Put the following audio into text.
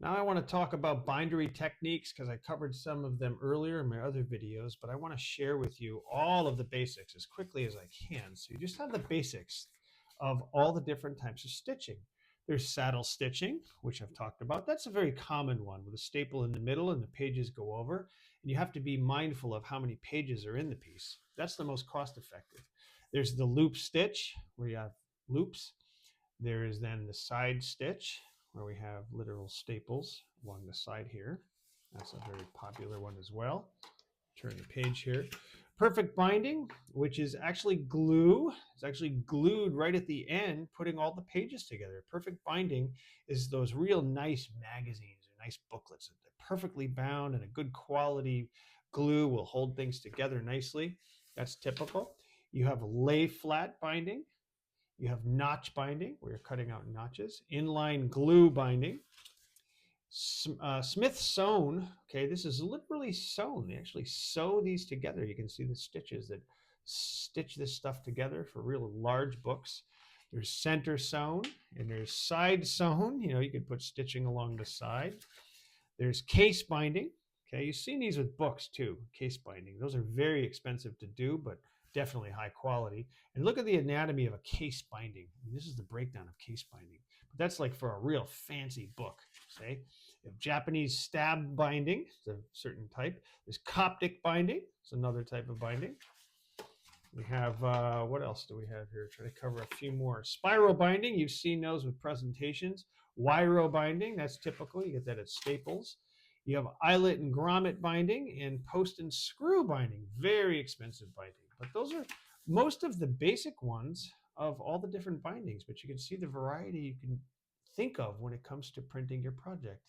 Now I want to talk about bindery techniques because I covered some of them earlier in my other videos, but I want to share with you all of the basics as quickly as I can. So you just have the basics of all the different types of stitching. There's saddle stitching, which I've talked about. That's a very common one with a staple in the middle and the pages go over. And you have to be mindful of how many pages are in the piece. That's the most cost effective. There's the loop stitch where you have loops. There is then the side stitch where we have literal staples along the side here. That's a very popular one as well. Turn the page here. Perfect binding, which is actually glue. It's actually glued right at the end, putting all the pages together. Perfect binding is those real nice magazines or nice booklets. They're perfectly bound and a good quality glue will hold things together nicely. That's typical. You have lay flat binding. You have notch binding, where you're cutting out notches. Inline glue binding. Smith sewn. Okay, this is literally sewn. They actually sew these together. You can see the stitches that stitch this stuff together for real large books. There's center sewn and there's side sewn. You know, you could put stitching along the side. There's case binding. Okay, you've seen these with books too, case binding. Those are very expensive to do, but definitely high quality. And look at the anatomy of a case binding. This is the breakdown of case binding. But that's like for a real fancy book, say. You have Japanese stab binding, it's a certain type. There's Coptic binding, it's another type of binding. We have, what else do we have here? Try to cover a few more. Spiral binding, you've seen those with presentations. Wiro binding, that's typical. You get that at Staples. You have eyelet and grommet binding and post and screw binding. Very expensive binding. But those are most of the basic ones of all the different bindings. But you can see the variety you can think of when it comes to printing your project.